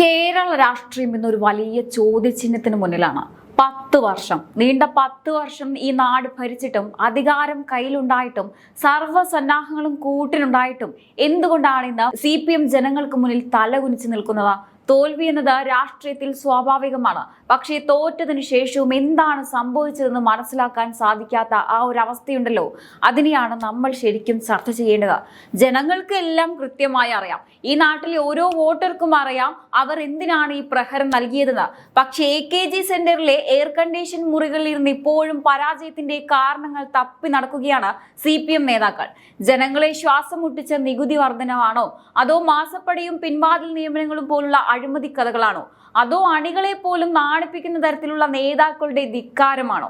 കേരള രാഷ്ട്രീയം എന്നൊരു വലിയ ചോദ്യചിഹ്നത്തിന് മുന്നിലാണ്. 10 വർഷം നീണ്ട 10 വർഷം ഈ നാട് ഭരിച്ചിട്ടും അധികാരം കയ്യിലുണ്ടായിട്ടും സർവ്വസന്നാഹങ്ങളും കൂട്ടിനുണ്ടായിട്ടും എന്തുകൊണ്ടാണ് ഇന്ന് CPM ജനങ്ങൾക്ക് മുന്നിൽ തലകുനിച്ച് നിൽക്കുന്നത്? തോൽവി എന്നത് രാഷ്ട്രീയത്തിൽ സ്വാഭാവികമാണ്. പക്ഷേ തോറ്റതിനു ശേഷവും എന്താണ് സംഭവിച്ചതെന്ന് മനസ്സിലാക്കാൻ സാധിക്കാത്ത ആ ഒരു അവസ്ഥയുണ്ടല്ലോ, അതിനെയാണ് നമ്മൾ ശരിക്കും ചർച്ച ചെയ്യേണ്ടത്. ജനങ്ങൾക്ക് എല്ലാം കൃത്യമായി അറിയാം, ഈ നാട്ടിലെ ഓരോ വോട്ടർക്കും അറിയാം അവർ എന്തിനാണ് ഈ പ്രഹരം നൽകിയതെന്ന്. പക്ഷേ AKG സെന്ററിലെ എയർ കണ്ടീഷൻ മുറികളിൽ ഇരുന്ന് ഇപ്പോഴും പരാജയത്തിന്റെ കാരണങ്ങൾ തപ്പി നടക്കുകയാണ് CPM നേതാക്കൾ. ജനങ്ങളെ ശ്വാസം മുട്ടിച്ച നികുതി വർധനമാണോ, അതോ മാസപ്പടിയും പിൻവാതിൽ നിയമനങ്ങളും പോലുള്ള അഴിമതി കഥകളാണോ, അതോ അണികളെ പോലും നാണിപ്പിക്കുന്ന തരത്തിലുള്ള നേതാക്കളുടെ ധിക്കാരമാണോ?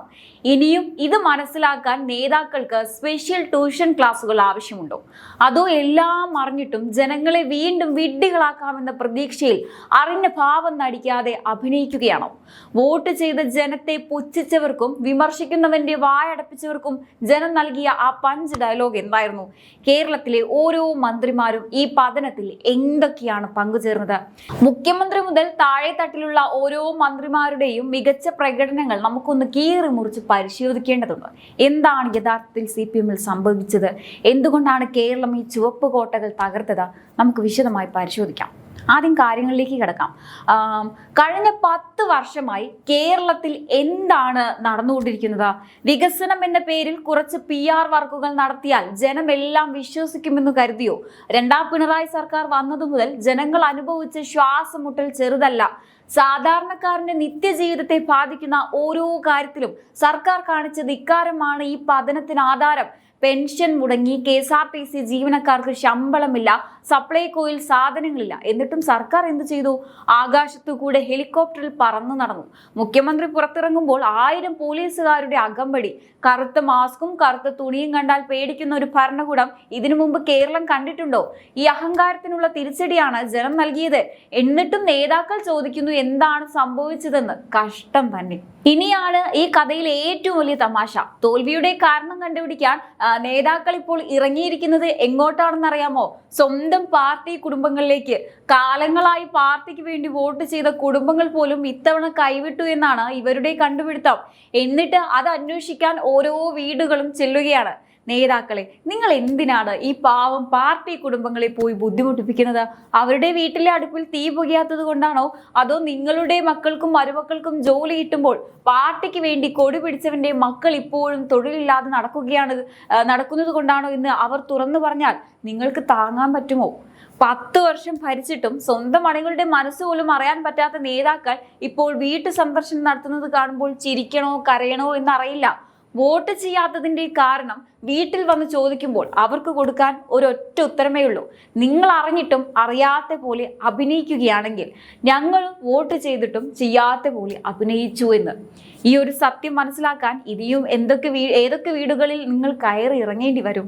ഇനിയും ഇത് മനസ്സിലാക്കാൻ നേതാക്കൾക്ക് സ്പെഷ്യൽ ട്യൂഷൻ ക്ലാസുകൾ ആവശ്യമുണ്ടോ, അതോ എല്ലാം അറിഞ്ഞിട്ടും ജനങ്ങളെ വീണ്ടും വിഡ്ഢികളാക്കാമെന്ന പ്രതീക്ഷയിൽ അറിഞ്ഞ ഭാവം നടിക്കാതെ അഭിനയിക്കുകയാണോ? വോട്ട് ചെയ്ത ജനത്തെ പുച്ഛിച്ചവർക്കും വിമർശിക്കുന്നവന്റെ വായടപ്പിച്ചവർക്കും ജനം നൽകിയ ആ പഞ്ച് ഡയലോഗ് എന്തായിരുന്നു? കേരളത്തിലെ ഓരോ മന്ത്രിമാരും ഈ പതനത്തിൽ എന്തൊക്കെയാണ് പങ്കുചേർന്നത്? മുഖ്യമന്ത്രി മുതൽ താഴെ തട്ടിലുള്ള ഓരോ മന്ത്രിമാരുടെയും മികച്ച പ്രകടനങ്ങൾ നമുക്കൊന്ന് കീറി മുറിച്ച് പരിശോധിക്കേണ്ടതുണ്ട്. എന്താണ് യഥാർത്ഥത്തിൽ CPM-ൽ സംഭവിച്ചത്? എന്തുകൊണ്ടാണ് കേരളം ഈ ചുവപ്പ് കോട്ടകൾ തകർത്തത്? നമുക്ക് വിശദമായി പരിശോധിക്കാം. ആദ്യം കാര്യങ്ങളിലേക്ക് കിടക്കാം. കഴിഞ്ഞ 10 വർഷമായി കേരളത്തിൽ എന്താണ് നടന്നുകൊണ്ടിരിക്കുന്നത്? വികസനം എന്ന പേരിൽ കുറച്ച് PR വർക്കുകൾ നടത്തിയാൽ ജനമെല്ലാം വിശ്വസിക്കുമെന്ന് കരുതിയോ? രണ്ടാം പിണറായി സർക്കാർ വന്നതു മുതൽ ജനങ്ങൾ അനുഭവിച്ച ശ്വാസമുട്ടൽ ചെറുതല്ല. സാധാരണക്കാരന്റെ നിത്യജീവിതത്തെ ബാധിക്കുന്ന ഓരോ കാര്യത്തിലും സർക്കാർ കാണിച്ച ധിക്കാരമാണ് ഈ പതനത്തിന് ആധാരം. പെൻഷൻ മുടങ്ങി, KSRTC ജീവനക്കാർക്ക് ശമ്പളമില്ല, സപ്ലൈകോയിൽ സാധനങ്ങളില്ല. എന്നിട്ടും സർക്കാർ എന്ത് ചെയ്തു? ആകാശത്തു കൂടെ ഹെലികോപ്റ്ററിൽ പറന്നു നടന്നു. മുഖ്യമന്ത്രി പുറത്തിറങ്ങുമ്പോൾ 1000 പോലീസുകാരുടെ അകമ്പടി. കറുത്ത മാസ്കും കറുത്ത തുണിയും കണ്ടാൽ പേടിക്കുന്ന ഒരു ഭരണകൂടം ഇതിനു മുമ്പ് കേരളം കണ്ടിട്ടുണ്ടോ? ഈ അഹങ്കാരത്തിനുള്ള തിരിച്ചടിയാണ് ജനം നൽകിയത്. എന്നിട്ടും നേതാക്കൾ ചോദിക്കുന്നു എന്താണ് സംഭവിച്ചതെന്ന്. കഷ്ടം തന്നെ. ഇനിയാണ് ഈ കഥയിലെ ഏറ്റവും വലിയ തമാശ. തോൽവിയുടെ കാരണം കണ്ടുപിടിക്കാൻ നേതാക്കൾ ഇപ്പോൾ ഇറങ്ങിയിരിക്കുന്നത് എങ്ങോട്ടാണെന്നറിയാമോ? സ്വന്തം പാർട്ടി കുടുംബങ്ങളിലേക്ക്. കാലങ്ങളായി പാർട്ടിക്ക് വേണ്ടി വോട്ട് ചെയ്ത കുടുംബങ്ങൾ പോലും ഇത്തവണ കൈവിട്ടു എന്നാണ് ഇവരുടെ കണ്ടുപിടുത്തം. എന്നിട്ട് അത് അന്വേഷിക്കാൻ ഓരോ വീടുകളും ചെല്ലുകയാണ്. നേതാക്കളെ, നിങ്ങൾ എന്തിനാണ് ഈ പാവം പാർട്ടി കുടുംബങ്ങളെ പോയി ബുദ്ധിമുട്ടിപ്പിക്കുന്നത്? അവരുടെ വീട്ടിലെ അടുപ്പിൽ തീ പുകയാത്തത് കൊണ്ടാണോ, അതോ നിങ്ങളുടെ മക്കൾക്കും മരുമക്കൾക്കും ജോലി കിട്ടുമ്പോൾ പാർട്ടിക്ക് വേണ്ടി കൊടി പിടിച്ചവന്റെ മക്കൾ ഇപ്പോഴും തൊഴിലില്ലാതെ നടക്കുന്നത് കൊണ്ടാണോ എന്ന് അവർ തുറന്നു പറഞ്ഞാൽ നിങ്ങൾക്ക് താങ്ങാൻ പറ്റുമോ? 10 വർഷം ഭരിച്ചിട്ടും സ്വന്തം അണികളുടെ മനസ്സ് പോലും അറിയാൻ പറ്റാത്ത നേതാക്കൾ ഇപ്പോൾ വീട്ടു സന്ദർശനം നടത്തുന്നത് കാണുമ്പോൾ ചിരിക്കണോ കരയണോ എന്നറിയില്ല. വോട്ട് ചെയ്യാത്തതിന്റെ കാരണം വീട്ടിൽ വന്ന് ചോദിക്കുമ്പോൾ അവർക്ക് കൊടുക്കാൻ ഒരൊറ്റ ഉത്തരമേ ഉള്ളൂ: നിങ്ങൾ അറിഞ്ഞിട്ടും അറിയാത്ത പോലെ അഭിനയിക്കുകയാണെങ്കിൽ ഞങ്ങൾ വോട്ട് ചെയ്തിട്ടും ചെയ്യാത്ത പോലെ അഭിനയിച്ചു എന്ന്. ഈ ഒരു സത്യം മനസ്സിലാക്കാൻ ഇനിയും ഏതൊക്കെ വീടുകളിൽ നിങ്ങൾ കയറി ഇറങ്ങേണ്ടി വരും?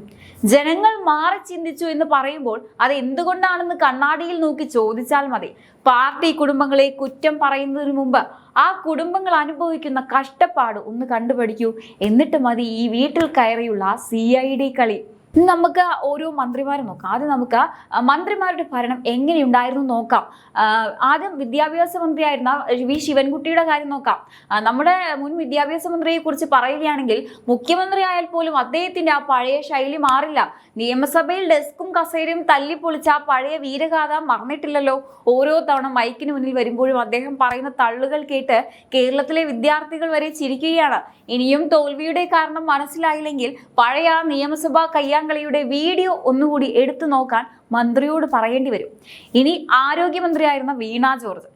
ജനങ്ങൾ മാറി ചിന്തിച്ചു എന്ന് പറയുമ്പോൾ അത് എന്തുകൊണ്ടാണെന്ന് കണ്ണാടിയിൽ നോക്കി ചോദിച്ചാൽ മതി. പാർട്ടി കുടുംബങ്ങളെ കുറ്റം പറയുന്നതിന് മുമ്പ് ആ കുടുംബങ്ങൾ അനുഭവിക്കുന്ന കഷ്ടപ്പാട് ഒന്ന് കണ്ടുപഠിക്കൂ. എന്നിട്ട് മതി ഈ വീട്ടിൽ കയറിയുള്ള CID കളി. നമുക്ക് ഓരോ മന്ത്രിമാരെ നോക്കാം. ആദ്യം നമുക്ക് മന്ത്രിമാരുടെ ഭരണം എങ്ങനെയുണ്ടായിരുന്നു നോക്കാം. ആദ്യം വിദ്യാഭ്യാസ മന്ത്രിയായിരുന്ന V ശിവൻകുട്ടിയുടെ കാര്യം നോക്കാം. നമ്മുടെ മുൻ വിദ്യാഭ്യാസ മന്ത്രിയെ കുറിച്ച് പറയുകയാണെങ്കിൽ മുഖ്യമന്ത്രി ആയാൽ പോലും അദ്ദേഹത്തിന്റെ ആ പഴയ ശൈലി മാറില്ല. നിയമസഭയിൽ ഡെസ്കും കസേരയും തല്ലിപ്പൊളിച്ച ആ പഴയ വീരഗാഥ മറന്നിട്ടില്ലല്ലോ. ഓരോ തവണ മൈക്കിന് മുന്നിൽ വരുമ്പോഴും അദ്ദേഹം പറയുന്ന തള്ളുകൾ കേട്ട് കേരളത്തിലെ വിദ്യാർത്ഥികൾ വരെ ചിരിക്കുകയാണ്. ഇനിയും തോൽവിയുടെ കാരണം മനസ്സിലായില്ലെങ്കിൽ പഴയ നിയമസഭാ കയ്യാങ്കളിയുടെ വീഡിയോ ഒന്നുകൂടി എടുത്തു നോക്കാൻ മന്ത്രിയോട് പറയേണ്ടി വരും. ഇനി ആരോഗ്യമന്ത്രിയായിരുന്ന വീണ ജോർജ്.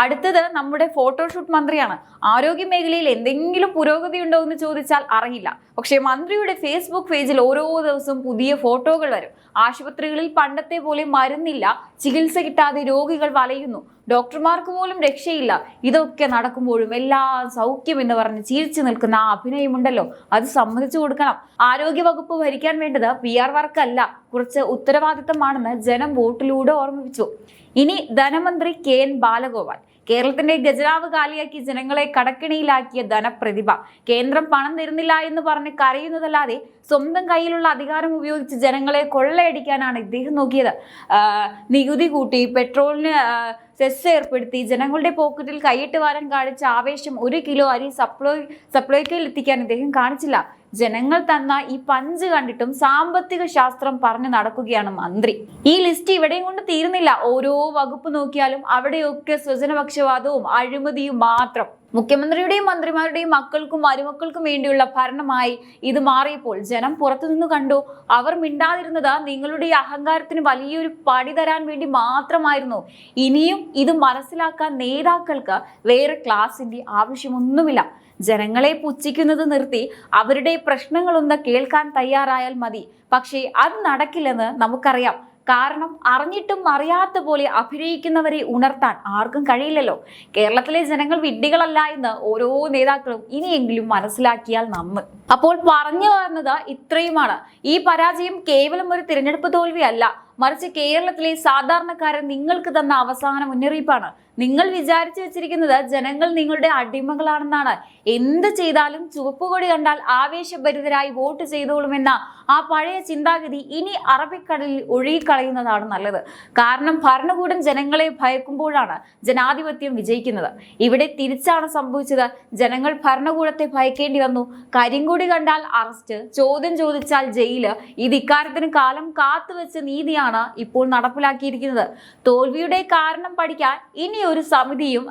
അടുത്തത് നമ്മുടെ ഫോട്ടോഷൂട്ട് മന്ത്രിയാണ്. ആരോഗ്യ മേഖലയിൽ എന്തെങ്കിലും പുരോഗതി ഉണ്ടോ എന്ന് ചോദിച്ചാൽ അറിയില്ല. പക്ഷേ മന്ത്രിയുടെ Facebook പേജിൽ ഓരോ ദിവസവും പുതിയ ഫോട്ടോകൾ വരും. ആശുപത്രികളിൽ പണ്ടത്തെ പോലെ മരുന്നില്ല, ചികിത്സ കിട്ടാതെ രോഗികൾ വലയുന്നു, ഡോക്ടർമാർക്ക് പോലും രക്ഷയില്ല. ഇതൊക്കെ നടക്കുമ്പോഴും എല്ലാം സൗഖ്യം എന്ന് പറഞ്ഞ് ചിരിച്ചു നിൽക്കുന്ന ആ അഭിനയമുണ്ടല്ലോ, അത് സമ്മതിച്ചു കൊടുക്കണം. ആരോഗ്യ വകുപ്പ് ഭരിക്കാൻ വേണ്ടത് PR വർക്കല്ല, കുറച്ച് ഉത്തരവാദിത്തമാണെന്ന് ജനം വോട്ടിലൂടെ ഓർമ്മിപ്പിച്ചു. ഇനി ധനമന്ത്രി KN ബാലഗോപാൽ. കേരളത്തിന്റെ ഖജനാവ് കാലിയാക്കി ജനങ്ങളെ കടക്കിണിയിലാക്കിയ ധനപ്രതിഭ. കേന്ദ്രം പണം തരുന്നില്ല എന്ന് പറഞ്ഞ് കരയുന്നതല്ലാതെ സ്വന്തം കയ്യിലുള്ള അധികാരം ഉപയോഗിച്ച് ജനങ്ങളെ കൊള്ളയടിക്കാനാണ് ഇദ്ദേഹം നോക്കിയത്. നികുതി കൂട്ടി, പെട്രോളിന് സെസ് ഏർപ്പെടുത്തി ജനങ്ങളുടെ പോക്കറ്റിൽ കൈയിട്ട് വാരാൻ കാണിച്ച ആവേശം 1 കിലോ അരി സപ്ലൈകോയിൽ എത്തിക്കാൻ ഇദ്ദേഹം കാണിച്ചില്ല. ജനങ്ങൾ തന്ന ഈ പഞ്ച് കണ്ടിട്ടും സാമ്പത്തിക ശാസ്ത്രം പറഞ്ഞു നടക്കുകയാണ് മന്ത്രി. ഈ ലിസ്റ്റ് ഇവിടെയും കൊണ്ട് തീരുന്നില്ല. ഓരോ വകുപ്പ് നോക്കിയാലും അവിടെയൊക്കെ സ്വജനപക്ഷപാതവും അഴിമതിയും മാത്രം. മുഖ്യമന്ത്രിയുടെയും മന്ത്രിമാരുടെയും മക്കൾക്കും മരുമക്കൾക്കും വേണ്ടിയുള്ള ഭരണമായി ഇത് മാറിയപ്പോൾ ജനം പുറത്തുനിന്ന് കണ്ടു. അവർ മിണ്ടാതിരുന്നത് നിങ്ങളുടെ അഹങ്കാരത്തിന് വലിയൊരു പടി തരാൻ വേണ്ടി മാത്രമായിരുന്നു. ഇനിയും ഇത് മനസ്സിലാക്കാൻ നേതാക്കൾക്ക് വേറെ ക്ലാസിന്റെ ആവശ്യമൊന്നുമില്ല. ജനങ്ങളെ പുച്ഛിക്കുന്നത് നിർത്തി അവരുടെ പ്രശ്നങ്ങളൊന്ന് കേൾക്കാൻ തയ്യാറായാൽ മതി. പക്ഷേ അത് നടക്കില്ലെന്ന് നമുക്കറിയാം. കാരണം അറിഞ്ഞിട്ടും അറിയാത്ത പോലെ അഭിനയിക്കുന്നവരെ ഉണർത്താൻ ആർക്കും കഴിയില്ലല്ലോ. കേരളത്തിലെ ജനങ്ങൾ വിഡ്ഢികളല്ല എന്ന് ഓരോ നേതാക്കളും ഇനിയെങ്കിലും മനസ്സിലാക്കിയാൽ നന്ന്. അപ്പോൾ പറഞ്ഞു വരുന്നത് ഇത്രയുമാണ്. ഈ പരാജയം കേവലം ഒരു തിരഞ്ഞെടുപ്പ് തോൽവിയല്ല, മറിച്ച് കേരളത്തിലെ സാധാരണക്കാരൻ നിങ്ങൾക്ക് തന്ന അവസാന മുന്നറിയിപ്പാണ്. നിങ്ങൾ വിചാരിച്ചു വെച്ചിരിക്കുന്നത് ജനങ്ങൾ നിങ്ങളുടെ അടിമകളാണെന്നാണ്. എന്ത് ചെയ്താലും ചുവപ്പുകൊടി കണ്ടാൽ ആവേശഭരിതരായി വോട്ട് ചെയ്തോളുമെന്ന ആ പഴയ ചിന്താഗതി ഇനി അറബിക്കടലിൽ ഒഴുകിക്കളയുന്നതാണ് നല്ലത്. കാരണം ഭരണകൂടം ജനങ്ങളെ ഭയക്കുമ്പോഴാണ് ജനാധിപത്യം വിജയിക്കുന്നത്. ഇവിടെ തിരിച്ചാണ് സംഭവിച്ചത്. ജനങ്ങൾ ഭരണകൂടത്തെ ഭയക്കേണ്ടി വന്നു. കരിങ്കൊടി കണ്ടാൽ അറസ്റ്റ്, ചോദ്യം ചോദിച്ചാൽ ജയില്. ഇത് ഇക്കാര്യത്തിന് കാലം കാത്തുവെച്ച നീതിയാണ് ഇപ്പോൾ നടപ്പിലാക്കിയിരിക്കുന്നത്. തോൽവിയുടെ കാരണം പഠിക്കാൻ ഇനി ഒരു സമിതിയും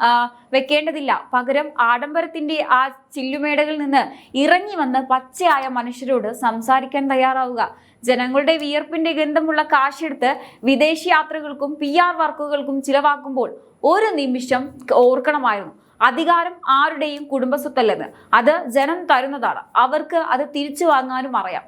വെക്കേണ്ടതില്ല. പകരം ആഡംബരത്തിന്റെ ആ ചില്ലുമേടകളിൽ നിന്ന് ഇറങ്ങി വന്ന് പച്ചയായ മനുഷ്യരോട് സംസാരിക്കാൻ തയ്യാറാവുക. ജനങ്ങളുടെ വിയർപ്പിന്റെ ഗന്ധമുള്ള കാശെടുത്ത് വിദേശ യാത്രകൾക്കും PR വർക്കുകൾക്കും ചിലവാക്കുമ്പോൾ ഒരു നിമിഷം ഓർക്കണമായിരുന്നു, അധികാരം ആരുടെയും കുടുംബസ്വത്തല്ലെന്ന്. അത് ജനം തരുന്നതാണ്. അവർക്ക് അത് തിരിച്ചു വാങ്ങാനും അറിയാം.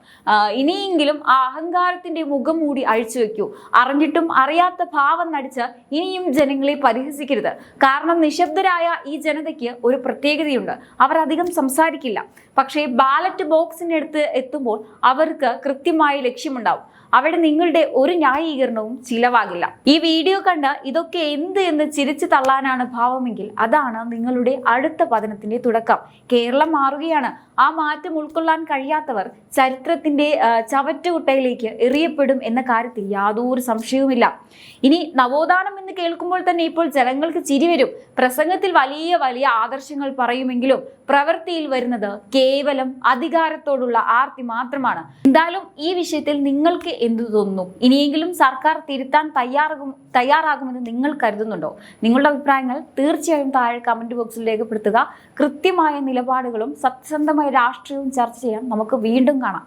ഇനിയെങ്കിലും ആ അഹങ്കാരത്തിന്റെ മുഖം മൂടി അഴിച്ചു വെക്കൂ. അറിഞ്ഞിട്ടും അറിയാത്ത ഭാവം നടിച്ച് ഇനിയും ജനങ്ങളെ പരിഹസിക്കരുത്. കാരണം നിശബ്ദരായ ഈ ജനതയ്ക്ക് ഒരു പ്രത്യേകതയുണ്ട്. അവർ അധികം സംസാരിക്കില്ല. പക്ഷേ ബാലറ്റ് ബോക്സിന്റെ അടുത്ത് എത്തുമ്പോൾ അവർക്ക് കൃത്യമായ ലക്ഷ്യമുണ്ടാവും. അവിടെ നിങ്ങളുടെ ഒരു ന്യായീകരണവും ചിലവാകില്ല. ഈ വീഡിയോ കണ്ട് ഇതൊക്കെ എന്ത് എന്ന് ചിരിച്ചു തള്ളാനാണ് ഭാവമെങ്കിൽ അതാണ് നിങ്ങളുടെ അടുത്ത പതനത്തിന്റെ തുടക്കം. കേരളം മാറുകയാണ്. ആ മാറ്റം ഉൾക്കൊള്ളാൻ കഴിയാത്തവർ ചരിത്രത്തിന്റെ ചവറ്റുകുട്ടയിലേക്ക് എറിയപ്പെടും എന്ന കാര്യത്തിൽ യാതൊരു സംശയവുമില്ല. ഇനി നവോത്ഥാനം എന്ന് കേൾക്കുമ്പോൾ തന്നെ ഇപ്പോൾ ജനങ്ങൾക്ക് ചിരി വരും. പ്രസംഗത്തിൽ വലിയ വലിയ ആദർശങ്ങൾ പറയുമെങ്കിലും പ്രവൃത്തിയിൽ വരുന്നത് കേവലം അധികാരത്തോടുള്ള ആർത്തി മാത്രമാണ്. എന്തായാലും ഈ വിഷയത്തിൽ നിങ്ങൾക്ക് എന്തു തോന്നുന്നു? ഇനിയെങ്കിലും സർക്കാർ തിരുത്താൻ തയ്യാറാകുമെന്ന് നിങ്ങൾ കരുതുന്നുണ്ടോ? നിങ്ങളുടെ അഭിപ്രായങ്ങൾ തീർച്ചയായും താഴെ കമന്റ് ബോക്സിൽ രേഖപ്പെടുത്തുക. കൃത്യമായ നിലപാടുകളും സത്യസന്ധമായ രാഷ്ട്രീയവും ചർച്ച ചെയ്യാൻ നമുക്ക് വീണ്ടും കാണാം.